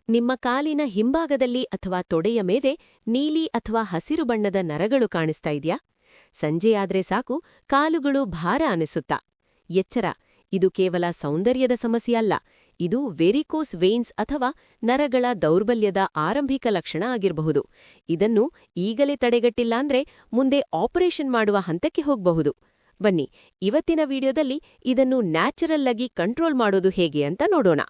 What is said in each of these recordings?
ನಿಮ್ಮ ಕಾಲಿನ ಹಿಂಭಾಗದಲ್ಲಿ ಅಥವಾ ತೊಡೆಯ ಮೇಲೆ ನೀಲಿ ಅಥವಾ ಹಸಿರು ಬಣ್ಣದ ನರಗಳು ಕಾಣಿಸ್ತಾ ಇದ್ಯಾ? ಸಂಜೆಯಾದ್ರೆ ಸಾಕು ಕಾಲುಗಳು ಭಾರ ಅನಿಸುತ್ತಾ? ಎಚ್ಚರ, ಇದು ಕೇವಲ ಸೌಂದರ್ಯದ ಸಮಸ್ಯೆ ಅಲ್ಲ, ಇದು ವೆರಿಕೋಸ್ ವೇನ್ಸ್ ಅಥವಾ ನರಗಳ ದೌರ್ಬಲ್ಯದ ಆರಂಭಿಕ ಲಕ್ಷಣ ಆಗಿರಬಹುದು. ಇದನ್ನು ಈಗಲೇ ತಡೆಗಟ್ಟಿಲ್ಲಾಂದ್ರೆ ಮುಂದೆ ಆಪರೇಷನ್ ಮಾಡುವ ಹಂತಕ್ಕೆ ಹೋಗಬಹುದು. ಬನ್ನಿ, ಇವತ್ತಿನ ವಿಡಿಯೋದಲ್ಲಿ ಇದನ್ನು ನ್ಯಾಚುರಲ್ ಆಗಿ ಕಂಟ್ರೋಲ್ ಮಾಡೋದು ಹೇಗೆ ಅಂತ ನೋಡೋಣ.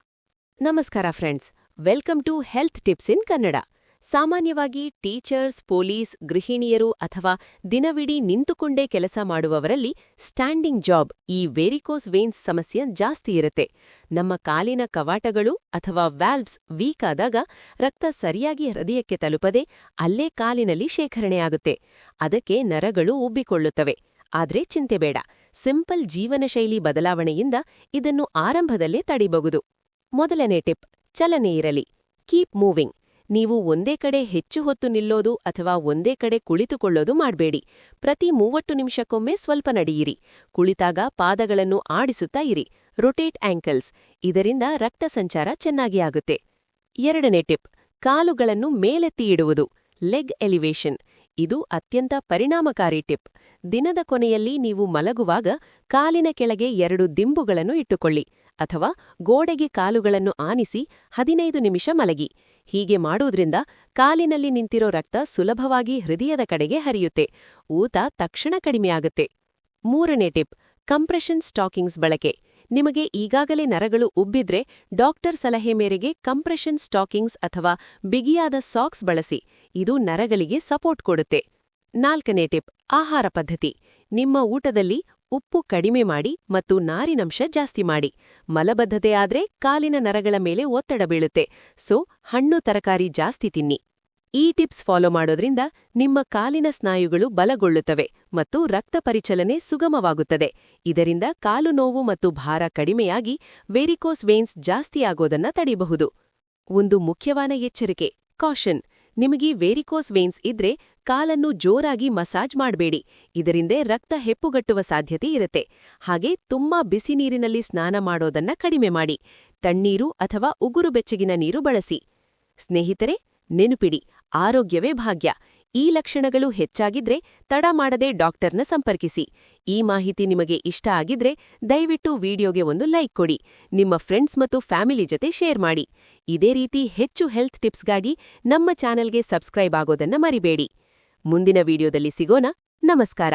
ನಮಸ್ಕಾರ friends, welcome to health tips in Kannada. ಸಾಮಾನ್ಯವಾಗಿ ಟೀಚರ್ಸ್, ಪೊಲೀಸ್, ಗೃಹಿಣಿಯರು ಅಥವಾ ದಿನವಿಡೀ ನಿಂತುಕೊಂಡೇ ಕೆಲಸ ಮಾಡುವವರಲ್ಲಿ ಸ್ಟ್ಯಾಂಡಿಂಗ್ ಜಾಬ್, ಈ ವೆರಿಕೋಸ್ ವೇನ್ಸ್ ಸಮಸ್ಯೆ ಜಾಸ್ತಿ ಇರುತ್ತೆ. ನಮ್ಮ ಕಾಲಿನ ಕವಾಟಗಳು ಅಥವಾ ವ್ಯಾಲ್ವ್ಸ್ ವೀಕ್ ಆದಾಗ ರಕ್ತ ಸರಿಯಾಗಿ ಹೃದಯಕ್ಕೆ ತಲುಪದೆ ಅಲ್ಲೇ ಕಾಲಿನಲ್ಲಿ ಶೇಖರಣೆಯಾಗುತ್ತೆ. ಅದಕ್ಕೆ ನರಗಳು ಉಬ್ಬಿಕೊಳ್ಳುತ್ತವೆ. ಆದ್ರೆ ಚಿಂತೆ ಬೇಡ, ಸಿಂಪಲ್ ಜೀವನಶೈಲಿ ಬದಲಾವಣೆಯಿಂದ ಇದನ್ನು ಆರಂಭದಲ್ಲೇ ತಡಿಬಹುದು. ಮೊದಲನೇ ಟಿಪ್: ಚಲನೆ ಇರಲಿ. Keep moving. ನೀವು ಒಂದೇ ಕಡೆ ಹೆಚ್ಚು ಹೊತ್ತು ನಿಲ್ಲೋದು ಅಥವಾ ಒಂದೇ ಕಡೆ ಕುಳಿತುಕೊಳ್ಳೋದು ಮಾಡಬೇಡಿ. ಪ್ರತಿ 30 ನಿಮಿಷಕ್ಕೊಮ್ಮೆ ಸ್ವಲ್ಪ ನಡೆಯಿರಿ. ಕುಳಿತಾಗ ಪಾದಗಳನ್ನು ಆಡಿಸುತ್ತಾ ಇರಿ. ರೊಟೇಟ್ ಆಂಕಲ್ಸ್. ಇದರಿಂದ ರಕ್ತ ಸಂಚಾರ ಚೆನ್ನಾಗಿ ಆಗುತ್ತೆ. ಎರಡನೇ ಟಿಪ್: ಕಾಲುಗಳನ್ನು ಮೇಲೆತ್ತಿ ಇಡುವುದು. Leg elevation. ಇದು ಅತ್ಯಂತ ಪರಿಣಾಮಕಾರಿ ಟಿಪ್. ದಿನದ ಕೊನೆಯಲ್ಲಿ ನೀವು ಮಲಗುವಾಗ ಕಾಲಿನ ಕೆಳಗೆ 2 ದಿಂಬುಗಳನ್ನು ಇಟ್ಟುಕೊಳ್ಳಿ ಅಥವಾ ಗೋಡೆಗೆ ಕಾಲುಗಳನ್ನು ಆನಿಸಿ 15 ನಿಮಿಷ ಮಲಗಿ. ಹೀಗೆ ಮಾಡುವುದರಿಂದ ಕಾಲಿನಲ್ಲಿ ನಿಂತಿರೋ ರಕ್ತ ಸುಲಭವಾಗಿ ಹೃದಯದ ಕಡೆಗೆ ಹರಿಯುತ್ತೆ. ಊತ ತಕ್ಷಣ ಕಡಿಮೆಯಾಗುತ್ತೆ. ಮೂರನೇ ಟಿಪ್: ಕಂಪ್ರೆಷನ್ ಸ್ಟಾಕಿಂಗ್ಸ್ ಬಳಕೆ. ನಿಮಗೆ ಈಗಾಗಲೇ ನರಗಳು ಉಬ್ಬಿದ್ರೆ ಡಾಕ್ಟರ್ ಸಲಹೆ ಮೇರೆಗೆ ಕಂಪ್ರೆಷನ್ ಸ್ಟಾಕಿಂಗ್ಸ್ ಅಥವಾ ಬಿಗಿಯಾದ ಸಾಕ್ಸ್ ಬಳಸಿ. ಇದು ನರಗಳಿಗೆ ಸಪೋರ್ಟ್ ಕೊಡುತ್ತೆ. ನಾಲ್ಕನೇ ಟಿಪ್: ಆಹಾರ ಪದ್ಧತಿ. ನಿಮ್ಮ ಊಟದಲ್ಲಿ ಉಪ್ಪು ಕಡಿಮೆ ಮಾಡಿ ಮತ್ತು ನಾರಿನಂಶ ಜಾಸ್ತಿ ಮಾಡಿ. ಮಲಬದ್ಧತೆ ಆದ್ರೆ ಕಾಲಿನ ನರಗಳ ಮೇಲೆ ಒತ್ತಡ ಬೀಳುತ್ತೆ. ಸೊ ಹಣ್ಣು ತರಕಾರಿ ಜಾಸ್ತಿ ತಿನ್ನಿ. ಈ ಟಿಪ್ಸ್ ಫಾಲೋ ಮಾಡೋದ್ರಿಂದ ನಿಮ್ಮ ಕಾಲಿನ ಸ್ನಾಯುಗಳು ಬಲಗೊಳ್ಳುತ್ತವೆ ಮತ್ತು ರಕ್ತ ಪರಿಚಲನೆ ಸುಗಮವಾಗುತ್ತದೆ. ಇದರಿಂದ ಕಾಲು ನೋವು ಮತ್ತು ಭಾರ ಕಡಿಮೆಯಾಗಿ ವೆರಿಕೋಸ್ ವೇನ್ಸ್ ಜಾಸ್ತಿಯಾಗೋದನ್ನ ತಡೆಯಬಹುದು. ಒಂದು ಮುಖ್ಯವಾದ ಎಚ್ಚರಿಕೆ: ಕಾಷನ್. ನಿಮಗೆ ವೆರಿಕೋಸ್ ವೇನ್ಸ್ ಇದ್ರೆ ಕಾಲನ್ನು ಜೋರಾಗಿ ಮಸಾಜ್ ಮಾಡಬೇಡಿ. ಇದರಿಂದ ರಕ್ತ ಹೆಪ್ಪುಗಟ್ಟುವ ಸಾಧ್ಯತೆ ಇರುತ್ತೆ. ಹಾಗೆ ತುಂಬಾ ಬಿಸಿ ನೀರಿನಲ್ಲಿ ಸ್ನಾನ ಮಾಡೋದನ್ನ ಕಡಿಮೆ ಮಾಡಿ. ತಣ್ಣೀರು ಅಥವಾ ಉಗುರು ಬೆಚ್ಚಗಿನ ನೀರು ಬಳಸಿ. ಸ್ನೇಹಿತರೆ, ನೆನಪಿಡಿ, ಆರೋಗ್ಯವೇ ಭಾಗ್ಯ. ಈ ಲಕ್ಷಣಗಳು ಹೆಚ್ಚಾಗಿದ್ರೆ ತಡ ಮಾಡದೆ ಡಾಕ್ಟರ್ನ ಸಂಪರ್ಕಿಸಿ. ಈ ಮಾಹಿತಿ ನಿಮಗೆ ಇಷ್ಟ ಆಗಿದ್ರೆ ದಯವಿಟ್ಟು ವಿಡಿಯೋಗೆ ಒಂದು ಲೈಕ್ ಕೊಡಿ. ನಿಮ್ಮ ಫ್ರೆಂಡ್ಸ್ ಮತ್ತು ಫ್ಯಾಮಿಲಿ ಜೊತೆ ಶೇರ್ ಮಾಡಿ. ಇದೇ ರೀತಿ ಹೆಚ್ಚು ಹೆಲ್ತ್ ಟಿಪ್ಸ್ಗಾಗಿ ನಮ್ಮ ಚಾನೆಲ್ಗೆ ಸಬ್ಸ್ಕ್ರೈಬ್ ಆಗೋದನ್ನ ಮರಿಬೇಡಿ. ಮುಂದಿನ ವಿಡಿಯೋದಲ್ಲಿ ಸಿಗೋಣ. ನಮಸ್ಕಾರ.